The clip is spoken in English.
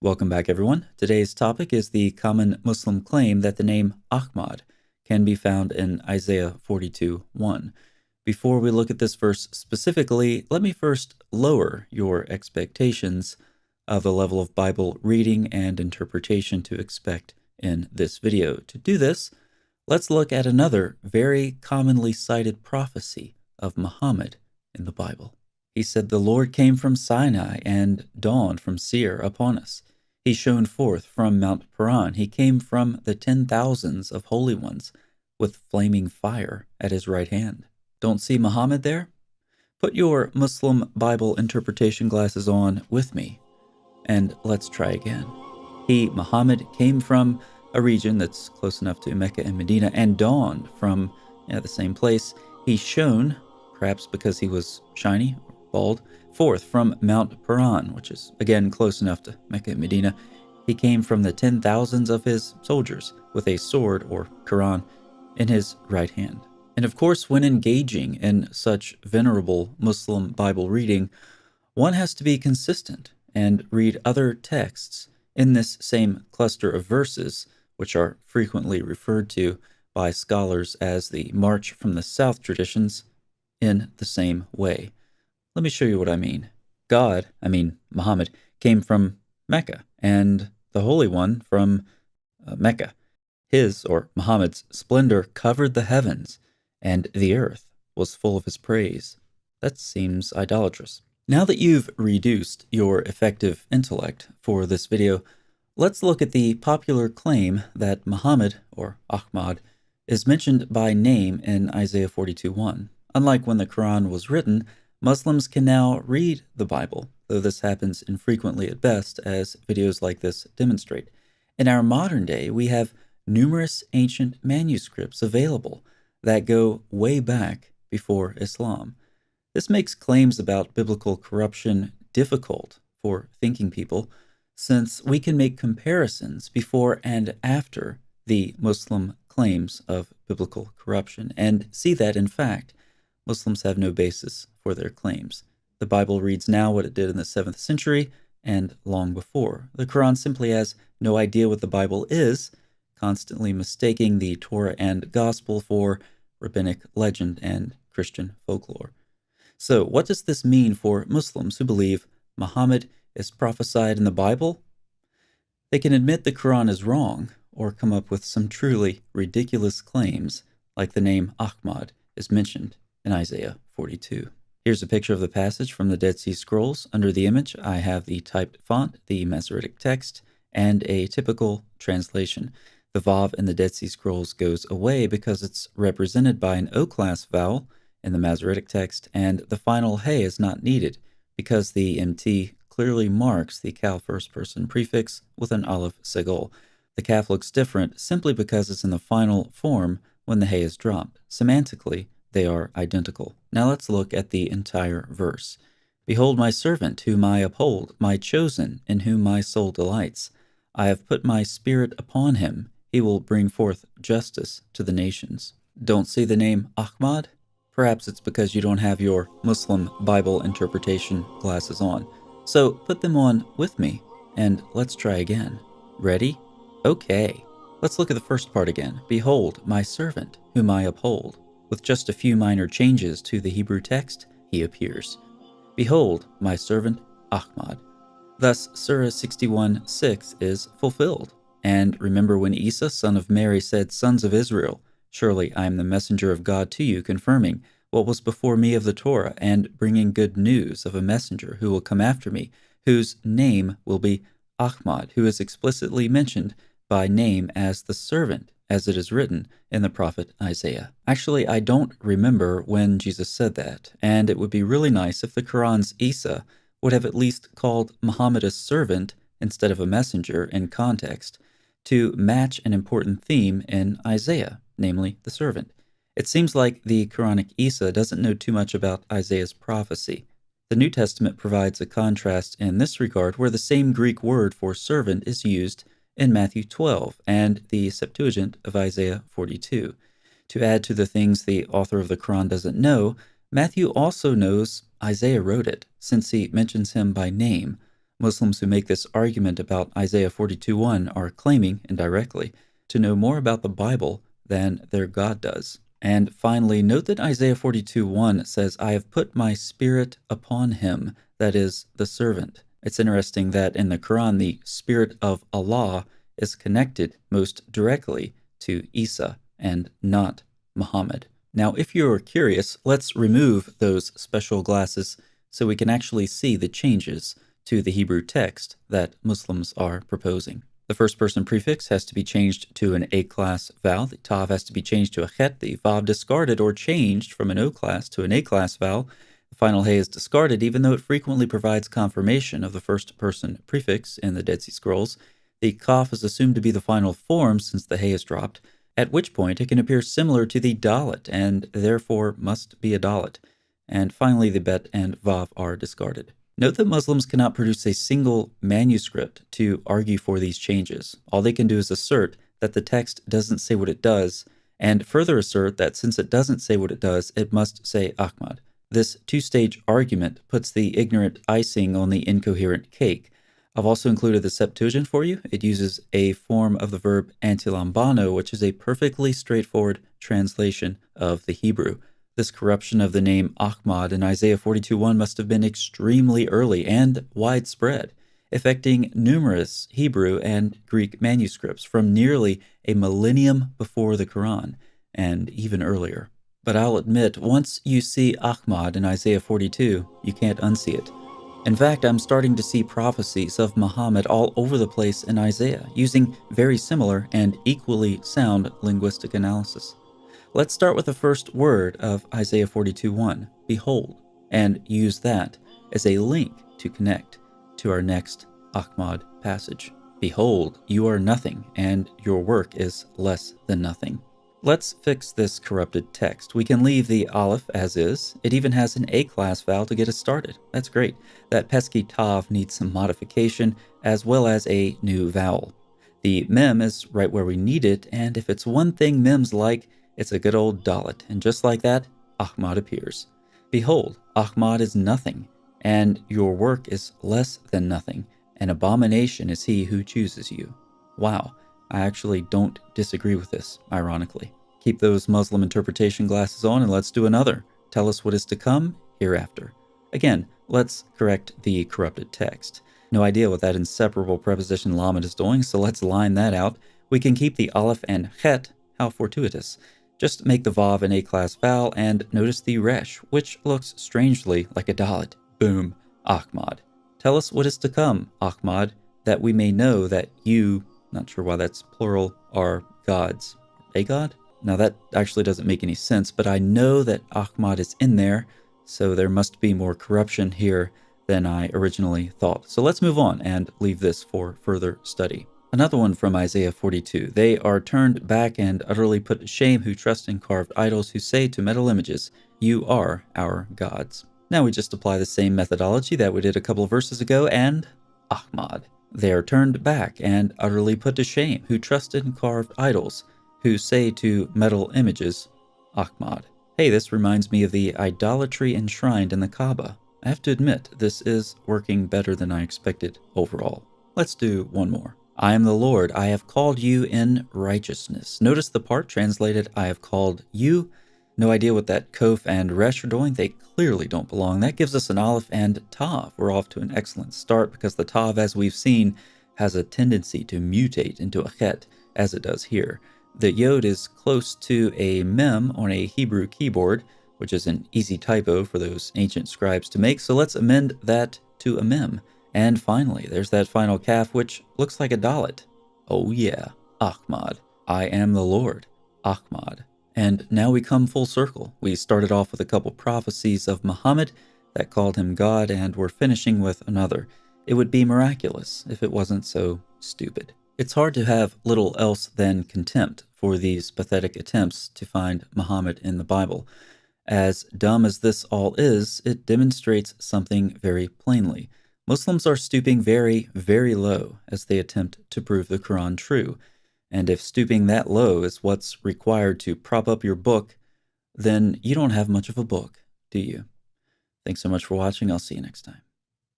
Welcome back, everyone. Today's topic is the common Muslim claim that the name Ahmad can be found in Isaiah 42:1. Before we look at this verse specifically, let me first lower your expectations of the level of Bible reading and interpretation to expect in this video. To do this, let's look at another very commonly cited prophecy of Muhammad in the Bible. He said, "The Lord came from Sinai and dawned from Seir upon us. He shone forth from Mount Paran. He came from the 10,000s of holy ones with flaming fire at his right hand." Don't see Muhammad there? Put your Muslim Bible interpretation glasses on with me, and let's try again. Muhammad, came from a region that's close enough to Mecca and Medina and dawned from the same place. He shone, perhaps because he was shiny or bald, forth from Mount Paran, which is again close enough to Mecca and Medina. He came from the 10,000s of his soldiers with a sword or Quran in his right hand. And of course, when engaging in such venerable Muslim Bible reading, one has to be consistent and read other texts in this same cluster of verses, which are frequently referred to by scholars as the March from the South traditions, in the same way. Let me show you what I mean. Muhammad, came from Mecca, and the Holy One from Mecca. His, or Muhammad's, splendor covered the heavens, and the earth was full of his praise. That seems idolatrous. Now that you've reduced your effective intellect for this video, let's look at the popular claim that Muhammad, or Ahmad, is mentioned by name in Isaiah 42:1. Unlike when the Quran was written, Muslims can now read the Bible, though this happens infrequently at best, as videos like this demonstrate. In our modern day, we have numerous ancient manuscripts available that go way back before Islam. This makes claims about biblical corruption difficult for thinking people, since we can make comparisons before and after the Muslim claims of biblical corruption, and see that, in fact, Muslims have no basis for their claims. The Bible reads now what it did in the 7th century and long before. The Quran simply has no idea what the Bible is, constantly mistaking the Torah and Gospel for rabbinic legend and Christian folklore. So, what does this mean for Muslims who believe Muhammad is prophesied in the Bible? They can admit the Quran is wrong, or come up with some truly ridiculous claims, like the name Ahmad is mentioned in Isaiah 42. Here's a picture of the passage from the Dead Sea Scrolls. Under the image, I have the typed font, the Masoretic text, and a typical translation. The Vav in the Dead Sea Scrolls goes away because it's represented by an O-class vowel in the Masoretic text, and the final Hey is not needed because the MT clearly marks the Kal first person prefix with an Aleph Segol. The Kaf looks different simply because it's in the final form when the Hey is dropped. Semantically, they are identical. Now let's look at the entire verse. "Behold my servant, whom I uphold, my chosen, in whom my soul delights. I have put my spirit upon him. He will bring forth justice to the nations." Don't see the name Ahmad? Perhaps it's because you don't have your Muslim Bible interpretation glasses on. So put them on with me, and let's try again. Ready? Okay. Let's look at the first part again. "Behold my servant, whom I uphold." With just a few minor changes to the Hebrew text, he appears. "Behold, my servant Ahmad." Thus, Surah 61:6 is fulfilled. And remember when Isa, son of Mary, said, "Sons of Israel, surely I am the messenger of God to you, confirming what was before me of the Torah, and bringing good news of a messenger who will come after me, whose name will be Ahmad, who is explicitly mentioned by name as the servant, as it is written in the prophet Isaiah." Actually, I don't remember when Jesus said that, and it would be really nice if the Quran's Isa would have at least called Muhammad a servant instead of a messenger in context, to match an important theme in Isaiah, namely the servant. It seems like the Quranic Isa doesn't know too much about Isaiah's prophecy. The New Testament provides a contrast in this regard, where the same Greek word for servant is used in Matthew 12 and the Septuagint of Isaiah 42. To add to the things the author of the Quran doesn't know, Matthew also knows Isaiah wrote it, since he mentions him by name, Muslims who make this argument about Isaiah 42:1 are claiming, indirectly, to know more about the Bible than their God does. And finally, note that Isaiah 42:1 says, I have put my spirit upon him, that is, the servant. It's interesting that in the Quran, the spirit of Allah is connected most directly to Isa and not Muhammad. Now, if you're curious, let's remove those special glasses so we can actually see the changes to the Hebrew text that Muslims are proposing. The first person prefix has to be changed to an A-class vowel. The tav has to be changed to a chet. The vav discarded or changed from an O-class to an A-class vowel. The final hey is discarded, even though it frequently provides confirmation of the first person prefix in the Dead Sea Scrolls. The kaf is assumed to be the final form since the hey is dropped, at which point it can appear similar to the dalet and therefore must be a dalet. And finally, the bet and vav are discarded. Note that Muslims cannot produce a single manuscript to argue for these changes. All they can do is assert that the text doesn't say what it does, and further assert that since it doesn't say what it does, it must say Ahmad. This two-stage argument puts the ignorant icing on the incoherent cake. I've also included the Septuagint for you. It uses a form of the verb antilambano, which is a perfectly straightforward translation of the Hebrew. This corruption of the name Ahmad in Isaiah 42:1 must have been extremely early and widespread, affecting numerous Hebrew and Greek manuscripts from nearly a millennium before the Quran, and even earlier. But I'll admit, once you see Ahmad in Isaiah 42, you can't unsee it. In fact, I'm starting to see prophecies of Muhammad all over the place in Isaiah, using very similar and equally sound linguistic analysis. Let's start with the first word of Isaiah 42:1, behold, and use that as a link to connect to our next Ahmad passage. Behold, you are nothing, and your work is less than nothing. Let's fix this corrupted text. We can leave the aleph as is. It even has an A-class vowel to get us started. That's great. That pesky tav needs some modification, as well as a new vowel. The mem is right where we need it, and if it's one thing mems like, it's a good old dalet, and just like that, Ahmad appears. Behold, Ahmad is nothing, and your work is less than nothing. An abomination is he who chooses you. Wow, I actually don't disagree with this, ironically. Keep those Muslim interpretation glasses on and let's do another. Tell us what is to come hereafter. Again, let's correct the corrupted text. No idea what that inseparable preposition lamed is doing, so let's line that out. We can keep the aleph and chet. How fortuitous. Just make the vav an A-class vowel and notice the resh, which looks strangely like a dalet. Boom, Ahmad. Tell us what is to come, Ahmad, that we may know that you, not sure why that's plural, are gods. A god? Now that actually doesn't make any sense, but I know that Ahmad is in there, so there must be more corruption here than I originally thought. So let's move on and leave this for further study. Another one from Isaiah 42. They are turned back and utterly put to shame who trust in carved idols, who say to metal images, you are our gods. Now we just apply the same methodology that we did a couple of verses ago, and Ahmad. They are turned back and utterly put to shame who trust in carved idols, who say to metal images, Ahmad. Hey, this reminds me of the idolatry enshrined in the Kaaba. I have to admit, this is working better than I expected overall. Let's do one more. I am the Lord, I have called you in righteousness. Notice the part translated, I have called you. No idea what that kof and resh are doing. They clearly don't belong. That gives us an aleph and tav. We're off to an excellent start because the tav, as we've seen, has a tendency to mutate into a chet, as it does here. The yod is close to a mem on a Hebrew keyboard, which is an easy typo for those ancient scribes to make, so let's amend that to a mem. And finally, there's that final kaf, which looks like a dalet. Oh yeah, Ahmad. I am the Lord, Ahmad. And now we come full circle. We started off with a couple prophecies of Muhammad that called him God, and we're finishing with another. It would be miraculous if it wasn't so stupid. It's hard to have little else than contempt for these pathetic attempts to find Muhammad in the Bible. As dumb as this all is, it demonstrates something very plainly. Muslims are stooping very, very low as they attempt to prove the Quran true. And if stooping that low is what's required to prop up your book, then you don't have much of a book, do you? Thanks so much for watching. I'll see you next time.